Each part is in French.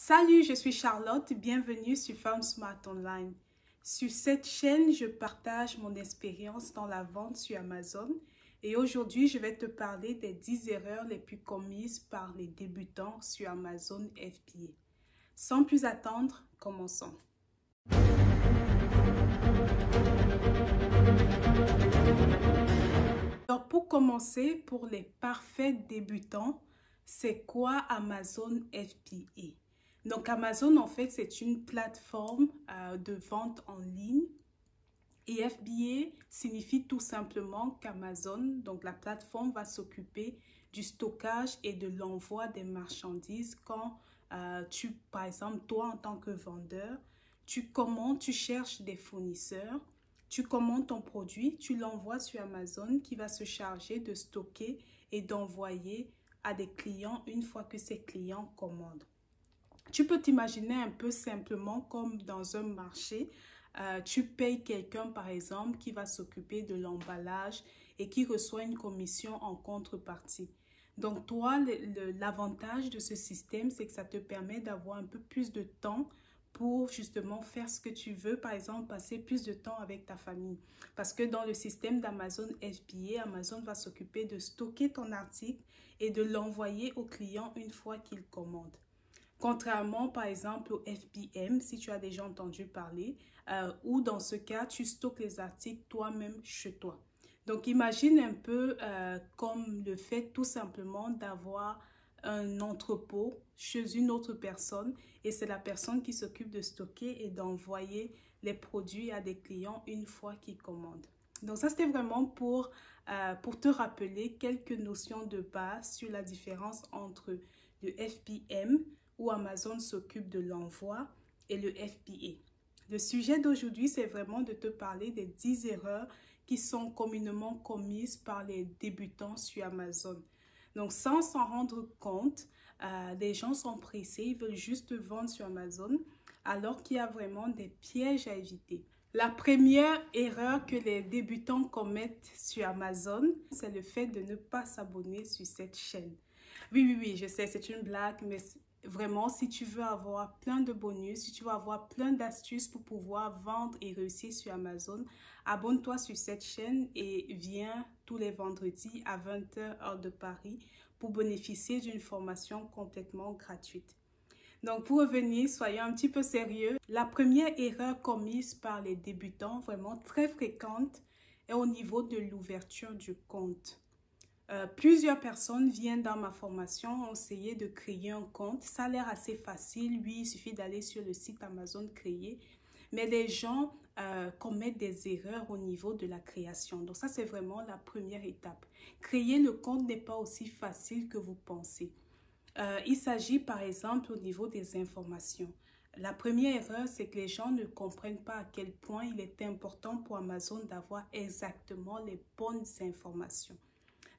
Salut, je suis Charlotte, bienvenue sur Femme Smart Online. Sur cette chaîne, je partage mon expérience dans la vente sur Amazon et aujourd'hui, je vais te parler des 10 erreurs les plus commises par les débutants sur Amazon FBA. Sans plus attendre, commençons. Alors, pour commencer, pour les parfaits débutants, c'est quoi Amazon FBA? Donc, Amazon, en fait, c'est une plateforme de vente en ligne. Et FBA signifie tout simplement qu'Amazon, donc la plateforme, va s'occuper du stockage et de l'envoi des marchandises quand par exemple, toi, en tant que vendeur, tu commandes, tu cherches des fournisseurs, tu commandes ton produit, tu l'envoies sur Amazon qui va se charger de stocker et d'envoyer à des clients une fois que ces clients commandent. Tu peux t'imaginer un peu simplement comme dans un marché, tu payes quelqu'un par exemple qui va s'occuper de l'emballage et qui reçoit une commission en contrepartie. Donc toi, l'avantage de ce système, c'est que ça te permet d'avoir un peu plus de temps pour justement faire ce que tu veux, par exemple passer plus de temps avec ta famille. Parce que dans le système d'Amazon FBA, Amazon va s'occuper de stocker ton article et de l'envoyer au client une fois qu'il commande. Contrairement, par exemple, au FBM, si tu as déjà entendu parler, ou dans ce cas, tu stockes les articles toi-même chez toi. Donc, imagine un peu comme le fait tout simplement d'avoir un entrepôt chez une autre personne et c'est la personne qui s'occupe de stocker et d'envoyer les produits à des clients une fois qu'ils commandent. Donc, ça, c'était vraiment pour te rappeler quelques notions de base sur la différence entre le FBM, où Amazon s'occupe de l'envoi, et le FBA. Le sujet d'aujourd'hui, c'est vraiment de te parler des 10 erreurs qui sont communément commises par les débutants sur Amazon. Donc, sans s'en rendre compte, les gens sont pressés, ils veulent juste vendre sur Amazon, alors qu'il y a vraiment des pièges à éviter. La première erreur que les débutants commettent sur Amazon, c'est le fait de ne pas s'abonner sur cette chaîne. Oui, je sais, c'est une blague, mais vraiment, si tu veux avoir plein de bonus, si tu veux avoir plein d'astuces pour pouvoir vendre et réussir sur Amazon, abonne-toi sur cette chaîne et viens tous les vendredis à 20 h heure de Paris pour bénéficier d'une formation complètement gratuite. Donc, pour revenir, soyons un petit peu sérieux. La première erreur commise par les débutants, vraiment très fréquente, est au niveau de l'ouverture du compte. Plusieurs personnes viennent dans ma formation, ont essayé de créer un compte. Ça a l'air assez facile. Oui, il suffit d'aller sur le site Amazon créer. Mais les gens commettent des erreurs au niveau de la création. Donc ça, c'est vraiment la première étape. Créer le compte n'est pas aussi facile que vous pensez. Il s'agit par exemple au niveau des informations. La première erreur, c'est que les gens ne comprennent pas à quel point il est important pour Amazon d'avoir exactement les bonnes informations.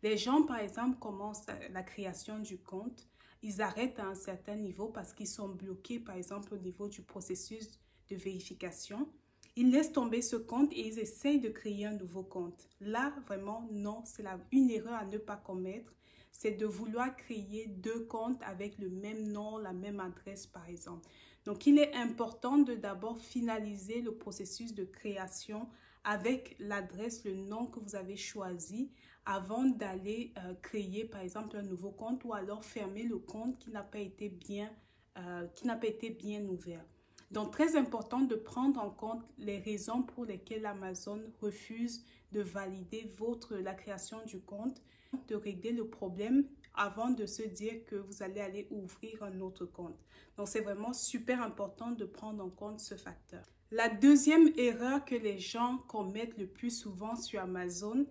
Les gens, par exemple, commencent la création du compte, ils arrêtent à un certain niveau parce qu'ils sont bloqués, par exemple, au niveau du processus de vérification. Ils laissent tomber ce compte et ils essayent de créer un nouveau compte. Là, vraiment, non, c'est une erreur à ne pas commettre. C'est de vouloir créer deux comptes avec le même nom, la même adresse, par exemple. Donc, il est important de d'abord finaliser le processus de création avec l'adresse, le nom que vous avez choisi avant d'aller créer, par exemple, un nouveau compte ou alors fermer le compte qui n'a pas été bien ouvert. Donc, très important de prendre en compte les raisons pour lesquelles Amazon refuse de valider la création du compte, de régler le problème avant de se dire que vous allez aller ouvrir un autre compte. Donc, c'est vraiment super important de prendre en compte ce facteur. La deuxième erreur que les gens commettent le plus souvent sur Amazon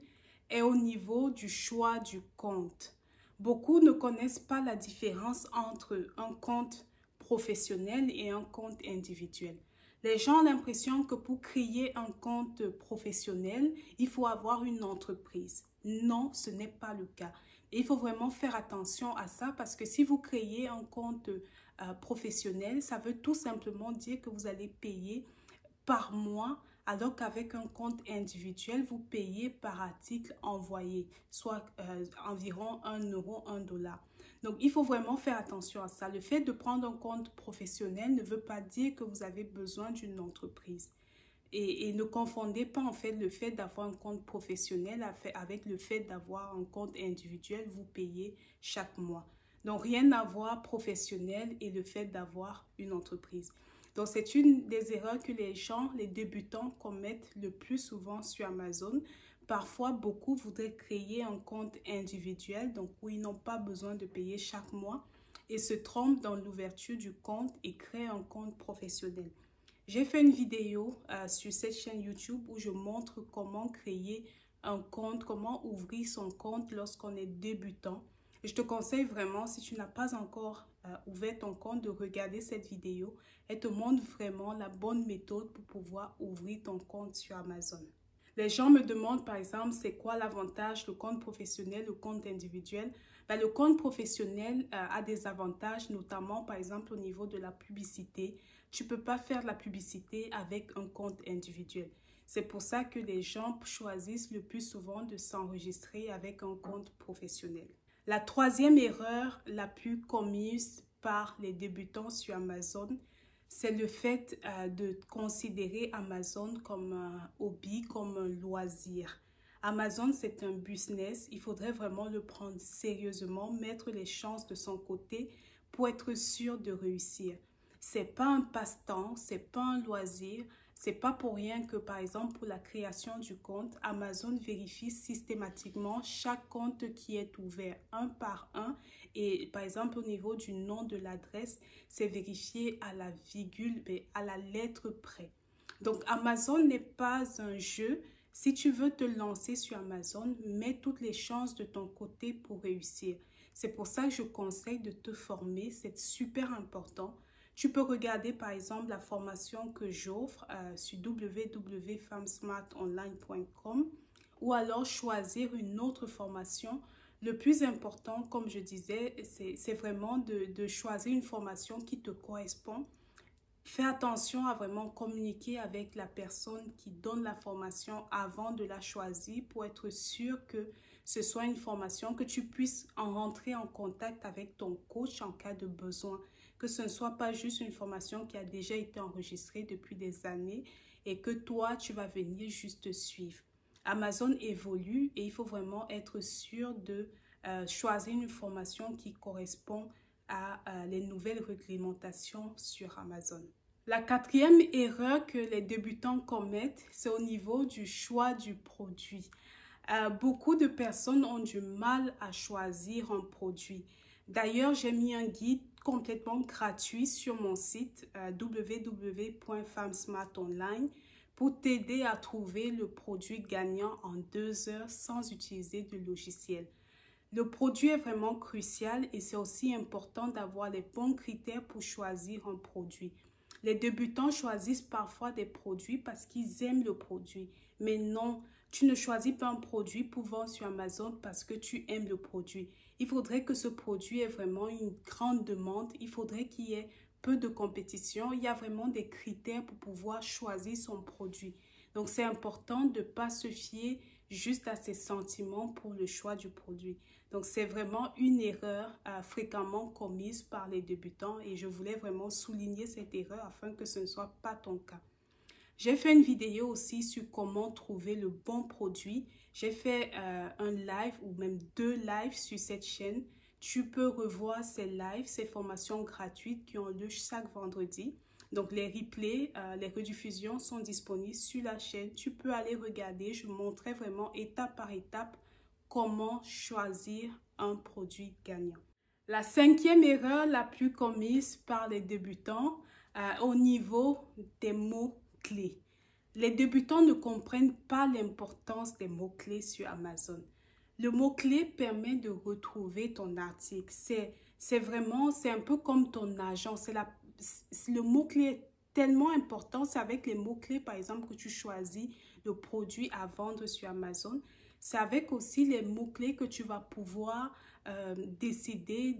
est au niveau du choix du compte. Beaucoup ne connaissent pas la différence entre un compte professionnel et un compte individuel. Les gens ont l'impression que pour créer un compte professionnel, il faut avoir une entreprise. Non, ce n'est pas le cas. Et il faut vraiment faire attention à ça parce que si vous créez un compte professionnel, ça veut tout simplement dire que vous allez payer par mois, alors qu'avec un compte individuel, vous payez par article envoyé, soit environ 1 euro, $1. Donc, il faut vraiment faire attention à ça. Le fait de prendre un compte professionnel ne veut pas dire que vous avez besoin d'une entreprise. Et ne confondez pas en fait le fait d'avoir un compte professionnel avec le fait d'avoir un compte individuel, vous payez chaque mois. Donc, rien à voir professionnel et le fait d'avoir une entreprise. Donc, c'est une des erreurs que les gens, les débutants commettent le plus souvent sur Amazon. Parfois, beaucoup voudraient créer un compte individuel, donc où ils n'ont pas besoin de payer chaque mois et se trompent dans l'ouverture du compte et créent un compte professionnel. J'ai fait une vidéo sur cette chaîne YouTube où je montre comment créer un compte, comment ouvrir son compte lorsqu'on est débutant. Et je te conseille vraiment, si tu n'as pas encore ouvert ton compte, de regarder cette vidéo. Elle te montre vraiment la bonne méthode pour pouvoir ouvrir ton compte sur Amazon. Les gens me demandent par exemple, c'est quoi l'avantage, le compte professionnel, le compte individuel? Ben, le compte professionnel a des avantages, notamment par exemple au niveau de la publicité. Tu ne peux pas faire de la publicité avec un compte individuel. C'est pour ça que les gens choisissent le plus souvent de s'enregistrer avec un compte professionnel. La troisième erreur la plus commise par les débutants sur Amazon, c'est le fait de considérer Amazon comme un hobby, comme un loisir. Amazon, c'est un business. Il faudrait vraiment le prendre sérieusement, mettre les chances de son côté pour être sûr de réussir. C'est pas un passe-temps, c'est pas un loisir. C'est pas pour rien que, par exemple, pour la création du compte, Amazon vérifie systématiquement chaque compte qui est ouvert un par un. Et par exemple, au niveau du nom de l'adresse, c'est vérifié à la virgule, à la lettre près. Donc, Amazon n'est pas un jeu. Si tu veux te lancer sur Amazon, mets toutes les chances de ton côté pour réussir. C'est pour ça que je conseille de te former. C'est super important. Tu peux regarder par exemple la formation que j'offre sur www.femsmartonline.com ou alors choisir une autre formation. Le plus important, comme je disais, c'est vraiment de choisir une formation qui te correspond. Fais attention à vraiment communiquer avec la personne qui donne la formation avant de la choisir pour être sûr que ce soit une formation que tu puisses en rentrer en contact avec ton coach en cas de besoin. Que ce ne soit pas juste une formation qui a déjà été enregistrée depuis des années et que toi, tu vas venir juste suivre. Amazon évolue et il faut vraiment être sûr de choisir une formation qui correspond à les nouvelles réglementations sur Amazon. La quatrième erreur que les débutants commettent, c'est au niveau du choix du produit. Beaucoup de personnes ont du mal à choisir un produit. D'ailleurs, j'ai mis un guide complètement gratuit sur mon site www.femsmartonline pour t'aider à trouver le produit gagnant en 2 heures sans utiliser de logiciel. Le produit est vraiment crucial et c'est aussi important d'avoir les bons critères pour choisir un produit. Les débutants choisissent parfois des produits parce qu'ils aiment le produit. Mais non, tu ne choisis pas un produit pour vendre sur Amazon parce que tu aimes le produit. Il faudrait que ce produit ait vraiment une grande demande. Il faudrait qu'il y ait peu de compétition. Il y a vraiment des critères pour pouvoir choisir son produit. Donc, c'est important de ne pas se fier juste à ses sentiments pour le choix du produit. Donc, c'est vraiment une erreur fréquemment commise par les débutants et je voulais vraiment souligner cette erreur afin que ce ne soit pas ton cas. J'ai fait une vidéo aussi sur comment trouver le bon produit. J'ai fait un live ou même 2 lives sur cette chaîne. Tu peux revoir ces lives, ces formations gratuites qui ont lieu chaque vendredi. Donc, les replays, les rediffusions sont disponibles sur la chaîne. Tu peux aller regarder. Je montrais vraiment étape par étape comment choisir un produit gagnant. La 5e erreur la plus commise par les débutants au niveau des mots-clés. Les débutants ne comprennent pas l'importance des mots-clés sur Amazon. Le mot-clé permet de retrouver ton article. C'est un peu comme ton agent. Le mot-clé est tellement important. C'est avec les mots-clés, par exemple, que tu choisis le produit à vendre sur Amazon. C'est avec aussi les mots-clés que tu vas pouvoir décider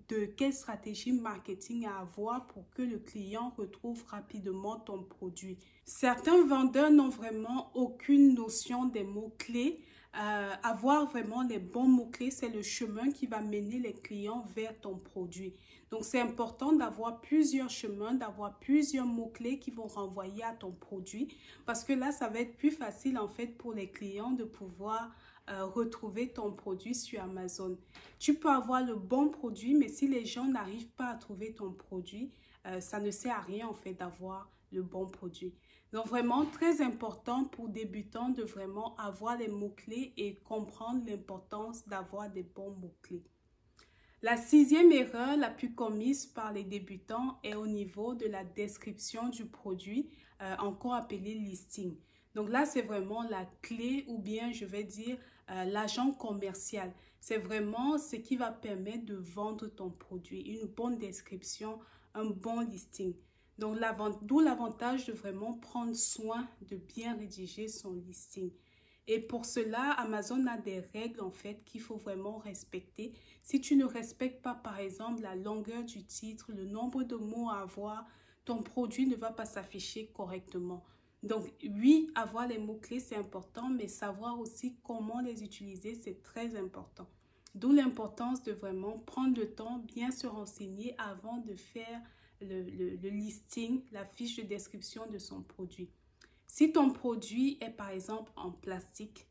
de quelle stratégie marketing à avoir pour que le client retrouve rapidement ton produit. Certains vendeurs n'ont vraiment aucune notion des mots-clés avoir vraiment les bons mots-clés, c'est le chemin qui va mener les clients vers ton produit. Donc, c'est important d'avoir plusieurs chemins, d'avoir plusieurs mots-clés qui vont renvoyer à ton produit parce que là, ça va être plus facile en fait pour les clients de pouvoir retrouver ton produit sur Amazon. Tu peux avoir le bon produit, mais si les gens n'arrivent pas à trouver ton produit, ça ne sert à rien en fait d'avoir le bon produit. Donc vraiment très important pour débutants de vraiment avoir les mots-clés et comprendre l'importance d'avoir des bons mots-clés. La sixième erreur la plus commise par les débutants est au niveau de la description du produit, encore appelé listing. Donc là, c'est vraiment la clé ou bien je vais dire l'agent commercial. C'est vraiment ce qui va permettre de vendre ton produit, une bonne description, un bon listing. Donc, d'où l'avantage de vraiment prendre soin de bien rédiger son listing. Et pour cela, Amazon a des règles en fait qu'il faut vraiment respecter. Si tu ne respectes pas, par exemple, la longueur du titre, le nombre de mots à avoir, ton produit ne va pas s'afficher correctement. Donc, oui, avoir les mots-clés, c'est important, mais savoir aussi comment les utiliser, c'est très important. D'où l'importance de vraiment prendre le temps, bien se renseigner avant de faire le listing, la fiche de description de son produit. Si ton produit est par exemple en plastique,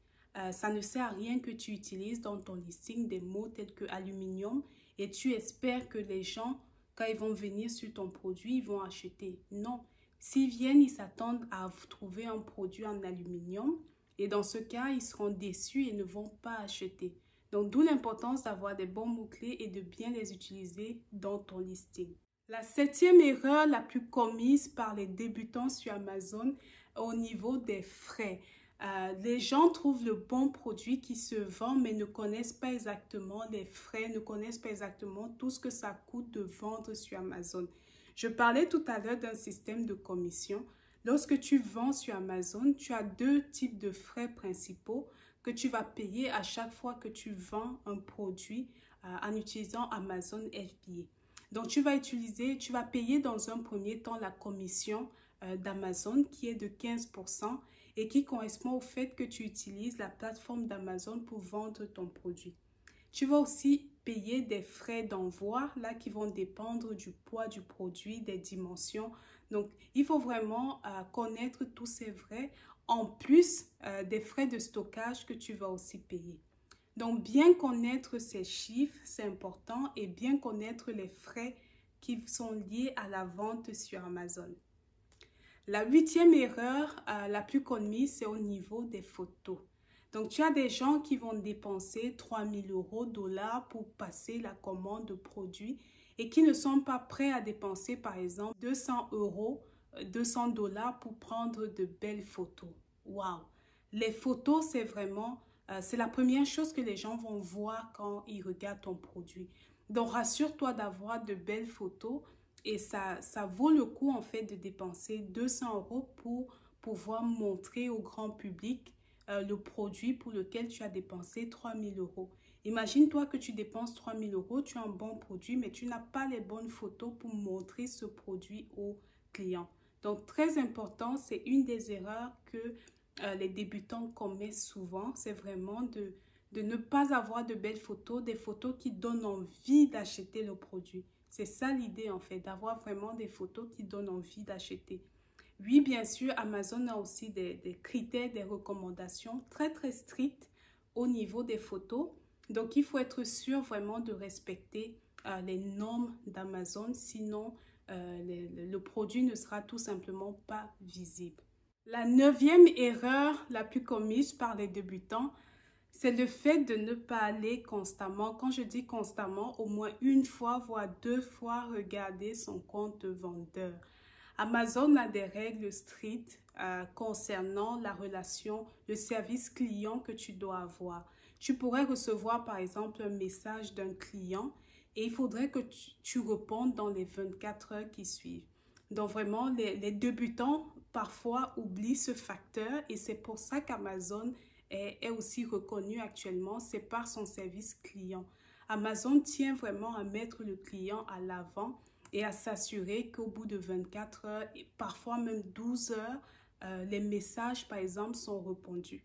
ça ne sert à rien que tu utilises dans ton listing des mots tels que aluminium et tu espères que les gens, quand ils vont venir sur ton produit, ils vont acheter. Non, s'ils viennent, ils s'attendent à trouver un produit en aluminium et dans ce cas, ils seront déçus et ne vont pas acheter. Donc, d'où l'importance d'avoir des bons mots-clés et de bien les utiliser dans ton listing. La septième erreur la plus commise par les débutants sur Amazon au niveau des frais. Les gens trouvent le bon produit qui se vend mais ne connaissent pas exactement les frais, ne connaissent pas exactement tout ce que ça coûte de vendre sur Amazon. Je parlais tout à l'heure d'un système de commission. Lorsque tu vends sur Amazon, tu as deux types de frais principaux que tu vas payer à chaque fois que tu vends un produit en utilisant Amazon FBA. Donc, tu vas payer dans un premier temps la commission d'Amazon qui est de 15% et qui correspond au fait que tu utilises la plateforme d'Amazon pour vendre ton produit. Tu vas aussi payer des frais d'envoi là qui vont dépendre du poids du produit, des dimensions. Donc, il faut vraiment connaître tous ces frais en plus des frais de stockage que tu vas aussi payer. Donc, bien connaître ces chiffres, c'est important et bien connaître les frais qui sont liés à la vente sur Amazon. La huitième erreur la plus commise, c'est au niveau des photos. Donc, tu as des gens qui vont dépenser 3 000 € dollars pour passer la commande de produits et qui ne sont pas prêts à dépenser, par exemple, 200 €, 200 $ pour prendre de belles photos. Waouh! Les photos, c'est vraiment... c'est la première chose que les gens vont voir quand ils regardent ton produit. Donc, rassure-toi d'avoir de belles photos et ça vaut le coup en fait de dépenser 200 € pour pouvoir montrer au grand public le produit pour lequel tu as dépensé 3 000 €. Imagine-toi que tu dépenses 3 000 €, tu as un bon produit, mais tu n'as pas les bonnes photos pour montrer ce produit au client. Donc, très important, c'est une des erreurs que les débutants commettent souvent, c'est vraiment de ne pas avoir de belles photos, des photos qui donnent envie d'acheter le produit. C'est ça l'idée en fait, d'avoir vraiment des photos qui donnent envie d'acheter. Oui, bien sûr, Amazon a aussi des critères, des recommandations très très strictes au niveau des photos. Donc, il faut être sûr vraiment de respecter les normes d'Amazon, sinon le produit ne sera tout simplement pas visible. La neuvième erreur la plus commise par les débutants, c'est le fait de ne pas aller constamment. Quand je dis constamment, au moins une fois, voire 2 fois, regarder son compte vendeur. Amazon a des règles strictes concernant la relation, le service client que tu dois avoir. Tu pourrais recevoir par exemple un message d'un client et il faudrait que tu répondes dans les 24 heures qui suivent. Donc vraiment, les débutants parfois oublient ce facteur et c'est pour ça qu'Amazon est aussi reconnu actuellement, c'est par son service client. Amazon tient vraiment à mettre le client à l'avant et à s'assurer qu'au bout de 24 heures et parfois même 12 heures, les messages par exemple sont répondus.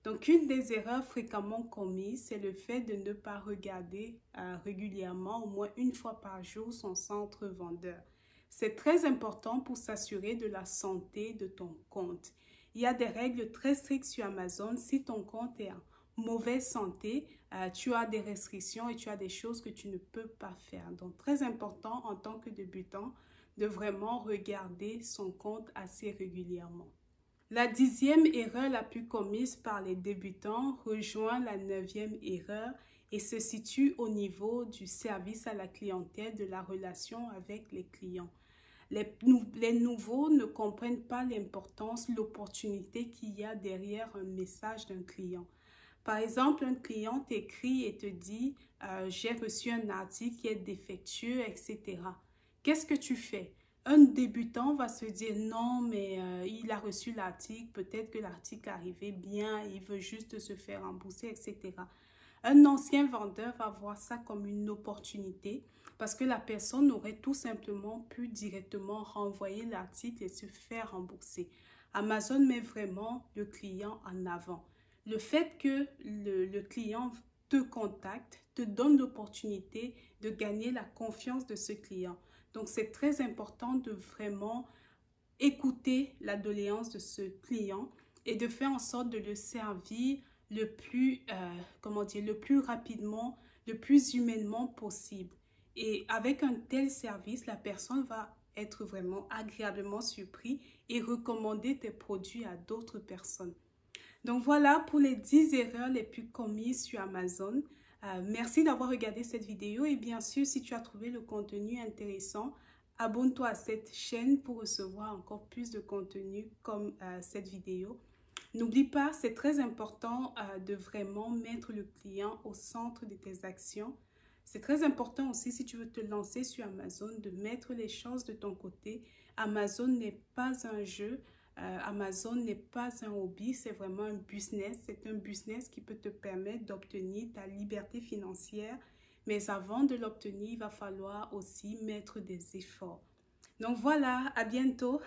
Donc, une des erreurs fréquemment commises, c'est le fait de ne pas regarder régulièrement, au moins une fois par jour, son centre vendeur. C'est très important pour s'assurer de la santé de ton compte. Il y a des règles très strictes sur Amazon. Si ton compte est en mauvaise santé, tu as des restrictions et tu as des choses que tu ne peux pas faire. Donc, très important en tant que débutant de vraiment regarder son compte assez régulièrement. La 10e erreur la plus commise par les débutants rejoint la 9e erreur et se situe au niveau du service à la clientèle, de la relation avec les clients. Les nouveaux ne comprennent pas l'importance, l'opportunité qu'il y a derrière un message d'un client. Par exemple, un client t'écrit et te dit « J'ai reçu un article qui est défectueux, etc. » Qu'est-ce que tu fais? Un débutant va se dire « Non, mais il a reçu l'article, peut-être que l'article arrivait bien, il veut juste se faire rembourser, etc. » Un ancien vendeur va voir ça comme une opportunité parce que la personne aurait tout simplement pu directement renvoyer l'article et se faire rembourser. Amazon met vraiment le client en avant. Le fait que le client te contacte te donne l'opportunité de gagner la confiance de ce client. Donc, c'est très important de vraiment écouter la doléance de ce client et de faire en sorte de le servir le plus rapidement, le plus humainement possible. Et avec un tel service, la personne va être vraiment agréablement surprise et recommander tes produits à d'autres personnes. Donc voilà pour les 10 erreurs les plus commises sur Amazon. Merci d'avoir regardé cette vidéo et bien sûr, si tu as trouvé le contenu intéressant, abonne-toi à cette chaîne pour recevoir encore plus de contenu comme cette vidéo. N'oublie pas, c'est très important de vraiment mettre le client au centre de tes actions. C'est très important aussi, si tu veux te lancer sur Amazon, de mettre les chances de ton côté. Amazon n'est pas un jeu, Amazon n'est pas un hobby, c'est vraiment un business. C'est un business qui peut te permettre d'obtenir ta liberté financière. Mais avant de l'obtenir, il va falloir aussi mettre des efforts. Donc voilà, à bientôt.